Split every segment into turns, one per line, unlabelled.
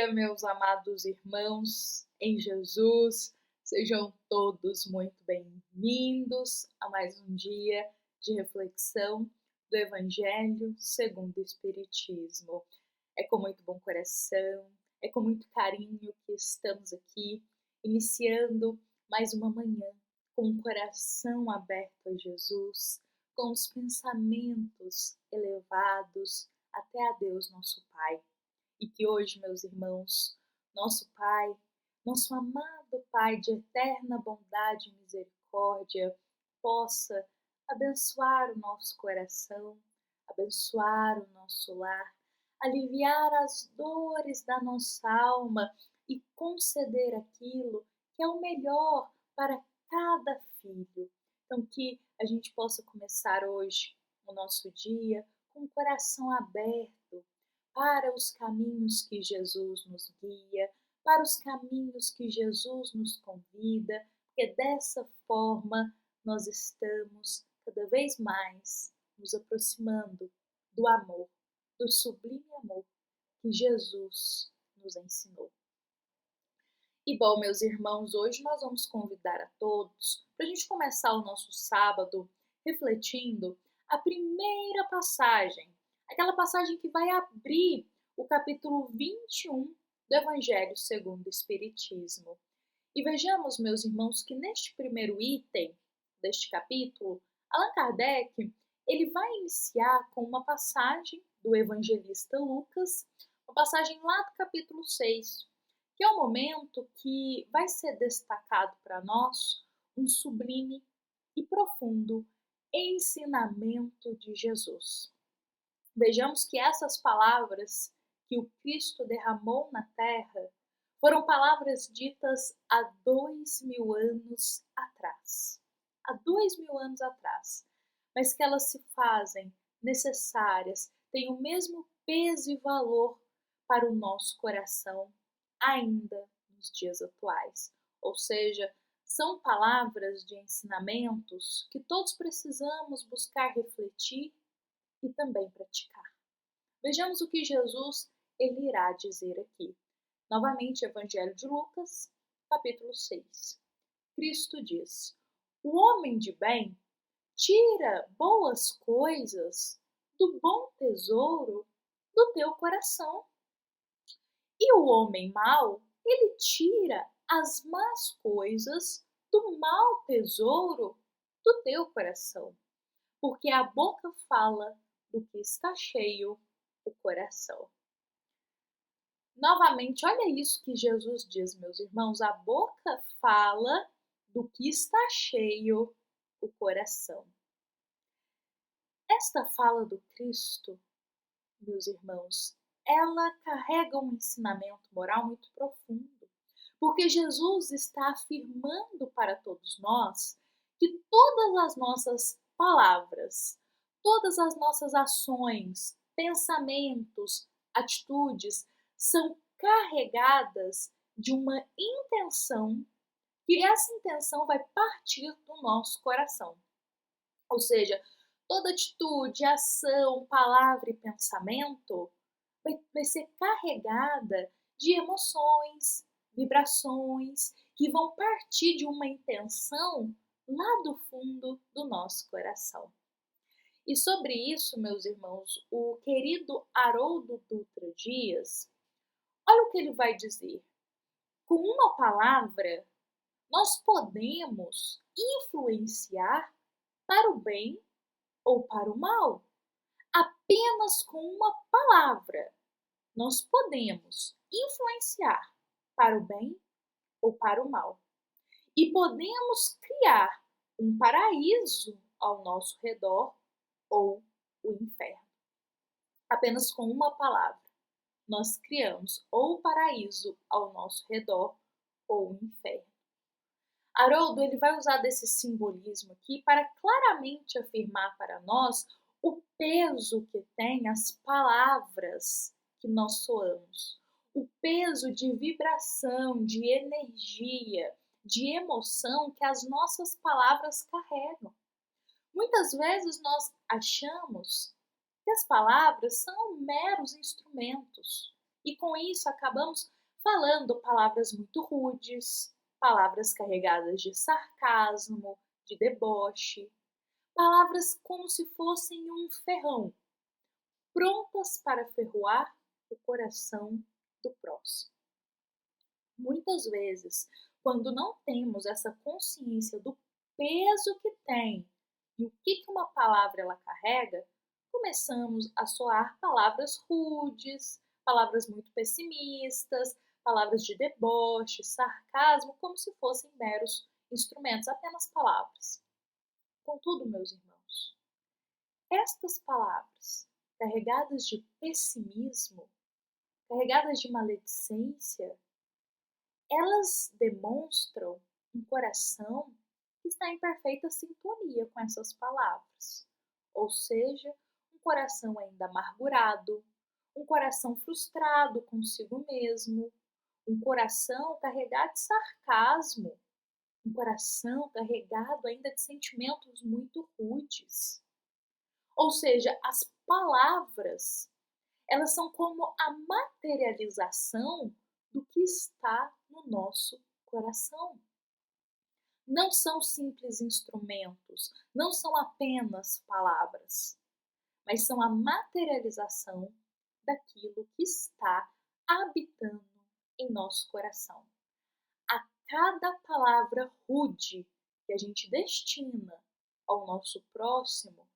dia, meus amados irmãos em Jesus. Sejam todos muito bem-vindos a mais um dia de reflexão do Evangelho segundo o Espiritismo. É com muito bom coração, é com muito carinho que estamos aqui, iniciando mais uma manhã com o coração aberto a Jesus, com os pensamentos elevados até a Deus nosso Pai. E que hoje, meus irmãos, nosso Pai, nosso amado Pai de eterna bondade e misericórdia, possa abençoar o nosso coração, abençoar o nosso lar, aliviar as dores da nossa alma e conceder aquilo que é o melhor para cada filho. Então, que a gente possa começar hoje o nosso dia com o coração aberto para os caminhos que Jesus nos guia, para os caminhos que Jesus nos convida, porque dessa forma nós estamos cada vez mais nos aproximando do amor, do sublime amor que Jesus nos ensinou. E bom, meus irmãos, hoje nós vamos convidar a todos para a gente começar o nosso sábado refletindo a primeira passagem, aquela passagem que vai abrir o capítulo 21 do Evangelho segundo o Espiritismo. E vejamos, meus irmãos, que neste primeiro item deste capítulo, Allan Kardec ele vai iniciar com uma passagem do evangelista Lucas, uma passagem lá do capítulo 6, que é o momento que vai ser destacado para nós um sublime e profundo ensinamento de Jesus. Vejamos que essas palavras que o Cristo derramou na terra foram palavras ditas há 2000 anos atrás. Há 2000 anos atrás. Mas que elas se fazem necessárias, têm o mesmo peso e valor para o nosso coração ainda nos dias atuais. Ou seja, são palavras de ensinamentos que todos precisamos buscar refletir e também praticar. Vejamos o que Jesus ele irá dizer aqui. Novamente, Evangelho de Lucas, capítulo 6. Cristo diz: o homem de bem tira boas coisas do bom tesouro do teu coração. E o homem mau, ele tira as más coisas do mau tesouro do teu coração. Porque a boca fala do que está cheio o coração. Novamente, olha isso que Jesus diz, meus irmãos. A boca fala do que está cheio o coração. Esta fala do Cristo, meus irmãos, ela carrega um ensinamento moral muito profundo, porque Jesus está afirmando para todos nós que todas as nossas palavras, todas as nossas ações, pensamentos, atitudes são carregadas de uma intenção, e essa intenção vai partir do nosso coração. Ou seja, toda atitude, ação, palavra e pensamento vai ser carregada de emoções, vibrações, que vão partir de uma intenção lá do fundo do nosso coração. E sobre isso, meus irmãos, o querido Haroldo Dutra Dias, olha o que ele vai dizer. Com uma palavra, nós podemos influenciar para o bem ou para o mal. Apenas com uma palavra, nós podemos influenciar para o bem ou para o mal. E podemos criar um paraíso ao nosso redor ou o inferno. Apenas com uma palavra, nós criamos ou o paraíso ao nosso redor ou o inferno. Haroldo ele vai usar desse simbolismo aqui para claramente afirmar para nós o peso que tem as palavras que nós soamos, o peso de vibração, de energia, de emoção que as nossas palavras carregam. Muitas vezes nós achamos que as palavras são meros instrumentos, E com isso acabamos falando palavras muito rudes, palavras carregadas de sarcasmo, de deboche, palavras como se fossem um ferrão, prontas para ferroar o coração do próximo. Muitas vezes, quando não temos essa consciência do peso que tem e o que uma palavra ela carrega, começamos a soar palavras rudes, palavras muito pessimistas, palavras de deboche, sarcasmo, como se fossem meros instrumentos, apenas palavras. Contudo, meus irmãos, estas palavras, carregadas de pessimismo, carregadas de maledicência, elas demonstram um coração que está em perfeita sintonia com essas palavras, ou seja, um coração ainda amargurado, um coração frustrado consigo mesmo, um coração carregado de sarcasmo, um coração carregado ainda de sentimentos muito rudes. Ou seja, as palavras, elas são como a materialização do que está no nosso coração. Não são simples instrumentos, não são apenas palavras, mas são a materialização daquilo que está habitando em nosso coração. A cada palavra rude que a gente destina ao nosso próximo,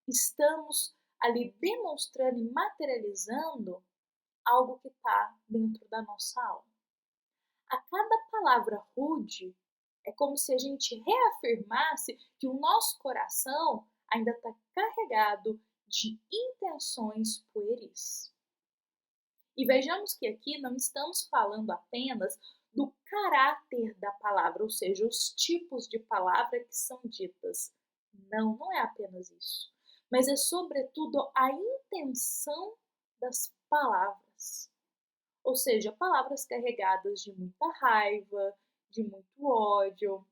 estamos ali demonstrando e materializando algo que está dentro da nossa alma. A cada palavra rude, é como se a gente reafirmasse que o nosso coração ainda está carregado de intenções pueris. E vejamos que aqui não estamos falando apenas do caráter da palavra, ou seja, os tipos de palavra que são ditas. Não, não é apenas isso. Mas é sobretudo a intenção das palavras. Ou seja, palavras carregadas de muita raiva, de muito ódio,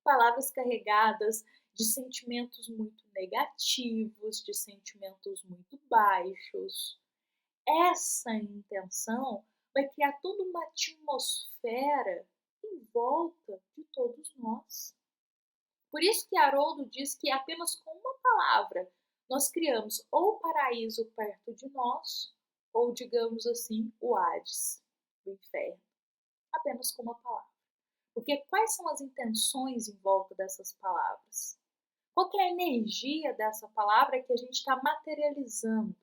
palavras carregadas de sentimentos muito negativos, de sentimentos muito baixos. Essa intenção vai criar toda uma atmosfera em volta de todos nós. Por isso que Haroldo diz que apenas com uma palavra nós criamos ou o paraíso perto de nós, ou, digamos assim, o Hades, o inferno. Apenas com uma palavra. Porque quais são as intenções em volta dessas palavras? Qual que é a energia dessa palavra que a gente está materializando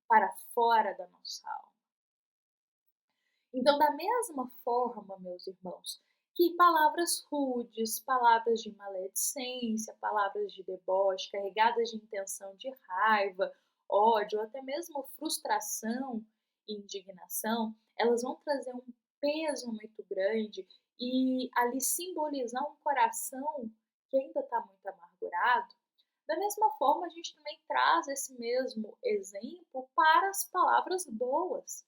para fora da nossa alma? Então, da mesma forma, meus irmãos, que palavras rudes, palavras de maledicência, palavras de deboche, carregadas de intenção de raiva, ódio, ou até mesmo frustração e indignação, elas vão trazer um peso muito grande e ali simbolizar um coração que ainda está muito amargurado. Da mesma forma, a gente também traz esse mesmo exemplo para as palavras boas.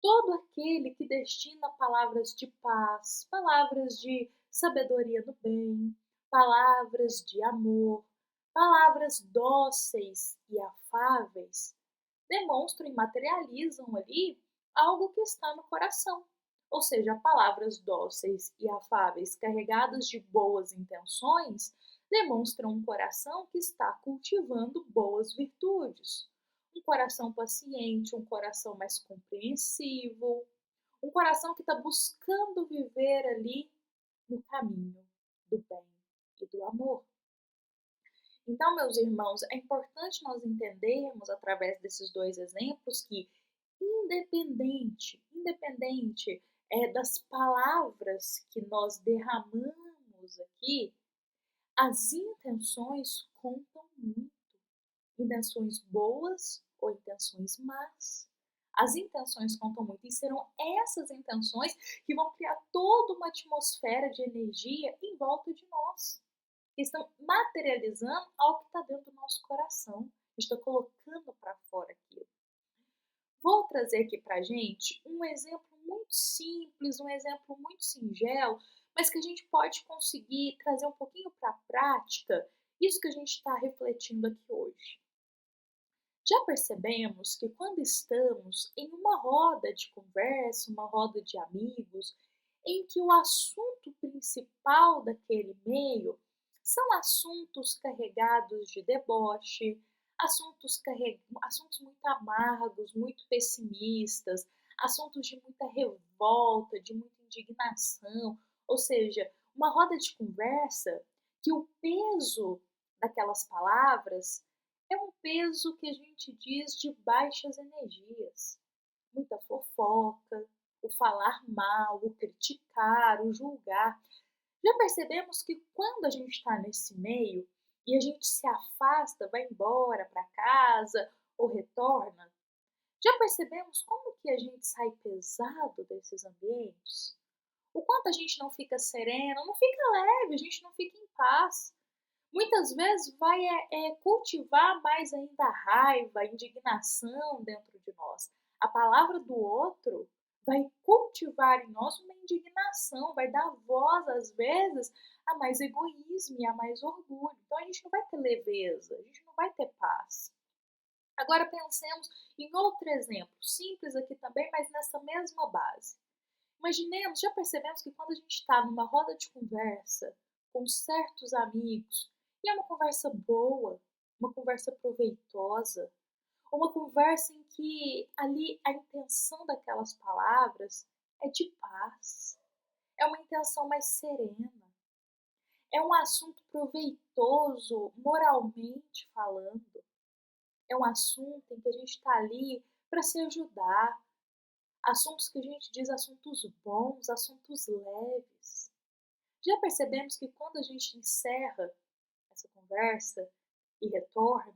Todo aquele que destina palavras de paz, palavras de sabedoria do bem, palavras de amor, palavras dóceis e afáveis, demonstram e materializam ali algo que está no coração. Ou seja, palavras dóceis e afáveis carregadas de boas intenções demonstram um coração que está cultivando boas virtudes. Um coração paciente, um coração mais compreensivo, um coração que está buscando viver ali no caminho do bem e do amor. Então, meus irmãos, é importante nós entendermos através desses dois exemplos que independente das palavras que nós derramamos aqui, as intenções contam muito. Intenções boas ou intenções más. As intenções contam muito e serão essas intenções que vão criar toda uma atmosfera de energia em volta de nós. Que estão materializando algo que está dentro do nosso coração. Está colocando para fora aquilo. Vou trazer aqui para a gente um exemplo muito simples, um exemplo muito singelo, mas que a gente pode conseguir trazer um pouquinho para a prática isso que a gente está refletindo aqui hoje. Já percebemos que quando estamos em uma roda de conversa, uma roda de amigos, em que o assunto principal daquele meio são assuntos carregados de deboche, assuntos muito amargos, muito pessimistas, assuntos de muita revolta, de muita indignação, ou seja, uma roda de conversa que o peso daquelas palavras é um peso que a gente diz de baixas energias. Muita fofoca, o falar mal, o criticar, o julgar. Já percebemos que quando a gente está nesse meio e a gente se afasta, vai embora para casa ou retorna, já percebemos como que a gente sai pesado desses ambientes? O quanto a gente não fica sereno, não fica leve, a gente não fica em paz. Muitas vezes vai cultivar mais ainda a raiva, a indignação dentro de nós. A palavra do outro vai cultivar em nós uma indignação, vai dar voz, às vezes, a mais egoísmo e a mais orgulho. Então a gente não vai ter leveza, a gente não vai ter paz. Agora pensemos em outro exemplo, simples aqui também, mas nessa mesma base. Imaginemos, já percebemos que quando a gente está numa roda de conversa com certos amigos, e é uma conversa boa, uma conversa proveitosa, uma conversa em que ali a intenção daquelas palavras é de paz, é uma intenção mais serena, é um assunto proveitoso moralmente falando, é um assunto em que a gente está ali para se ajudar, assuntos que a gente diz assuntos bons, assuntos leves. Já percebemos que quando a gente encerra essa conversa e retorna,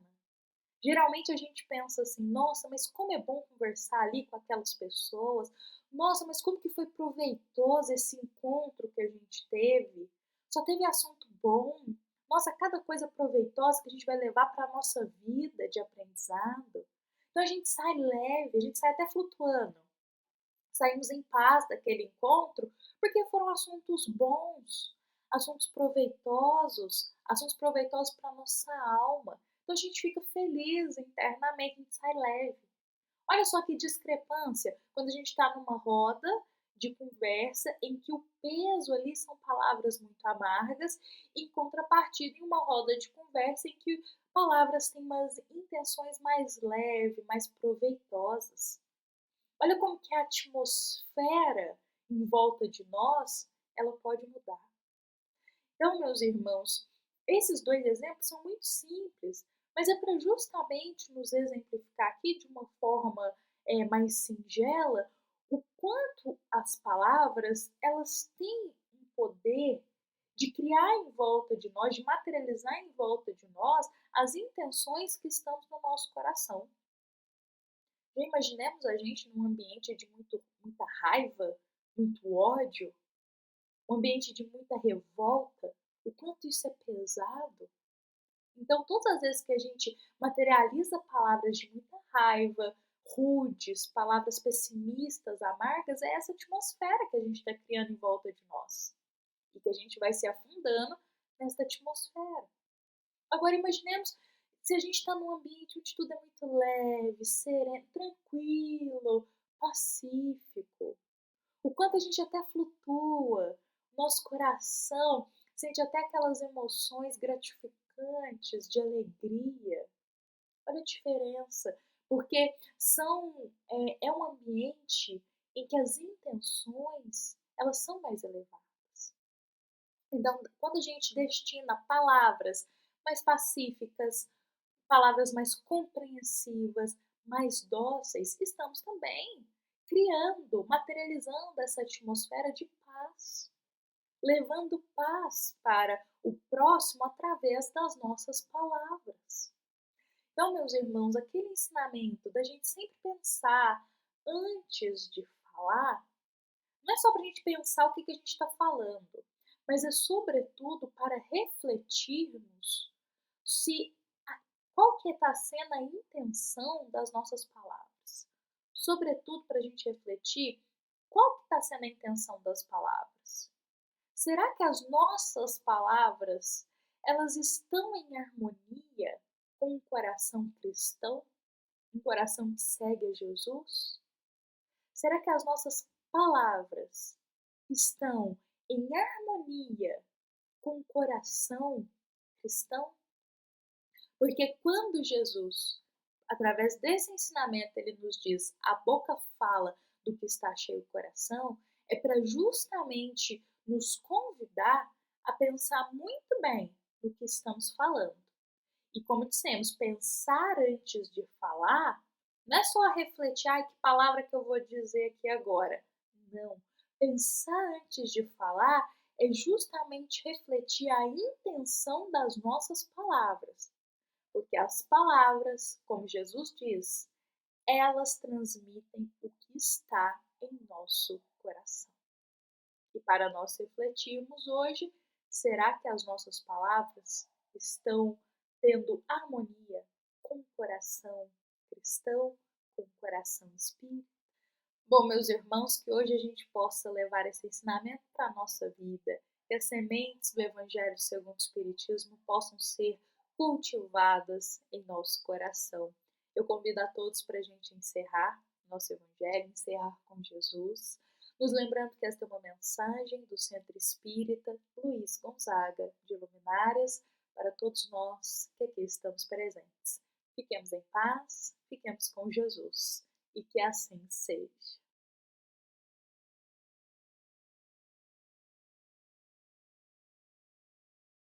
geralmente a gente pensa assim: nossa, mas como é bom conversar ali com aquelas pessoas, nossa, mas como que foi proveitoso esse encontro que a gente teve, só teve assunto bom, nossa, cada coisa proveitosa que a gente vai levar para a nossa vida de aprendizado. Então a gente sai leve, a gente sai até flutuando. Saímos em paz daquele encontro, porque foram assuntos bons, assuntos proveitosos para a nossa alma. Então a gente fica feliz internamente, a gente sai leve. Olha só que discrepância quando a gente está numa roda de conversa em que o peso ali são palavras muito amargas, em contrapartida em uma roda de conversa em que palavras têm umas intenções mais leves, mais proveitosas. Olha como que a atmosfera em volta de nós, ela pode mudar. Então, meus irmãos, esses dois exemplos são muito simples, mas é para justamente nos exemplificar aqui de uma forma mais singela o quanto as palavras elas têm um poder de criar em volta de nós, de materializar em volta de nós as intenções que estão no nosso coração. Já imaginemos a gente num ambiente de muita raiva, muito ódio, um ambiente de muita revolta, o quanto isso é pesado. Então, todas as vezes que a gente materializa palavras de muita raiva, rudes, palavras pessimistas, amargas, é essa atmosfera que a gente está criando em volta de nós. E que a gente vai se afundando nessa atmosfera. Agora, imaginemos se a gente está num ambiente onde tudo é muito leve, sereno, tranquilo, pacífico. O quanto a gente até flutua, nosso coração sente até aquelas emoções gratificantes de alegria. Olha a diferença, porque é um ambiente em que as intenções elas são mais elevadas. Então, quando a gente destina palavras mais pacíficas, palavras mais compreensivas, mais dóceis, estamos também criando, materializando essa atmosfera de paz, levando paz para o próximo através das nossas palavras. Então, meus irmãos, aquele ensinamento da gente sempre pensar antes de falar, não é só para a gente pensar o que a gente está falando, mas é sobretudo para refletirmos se qual que está sendo a intenção das nossas palavras. Sobretudo para a gente refletir qual que está sendo a intenção das palavras. Será que as nossas palavras elas estão em harmonia com o coração cristão? Um coração que segue a Jesus? Será que as nossas palavras estão em harmonia com o coração cristão? Porque quando Jesus, através desse ensinamento, ele nos diz: a boca fala do que está cheio o coração, é para justamente nos convidar a pensar muito bem no que estamos falando. E como dissemos, pensar antes de falar não é só refletir, que palavra que eu vou dizer aqui agora. Não. Pensar antes de falar é justamente refletir a intenção das nossas palavras. Porque as palavras, como Jesus diz, elas transmitem o que está em nosso coração. E para nós refletirmos hoje, será que as nossas palavras estão tendo harmonia com o coração cristão, com o coração espírita? Bom, meus irmãos, que hoje a gente possa levar esse ensinamento para a nossa vida, que as sementes do Evangelho segundo o Espiritismo possam ser cultivadas em nosso coração. Eu convido a todos para a gente encerrar nosso Evangelho, encerrar com Jesus, nos lembrando que esta é uma mensagem do Centro Espírita Luiz Gonzaga de Luminárias para todos nós que aqui estamos presentes. Fiquemos em paz, fiquemos com Jesus e que assim seja.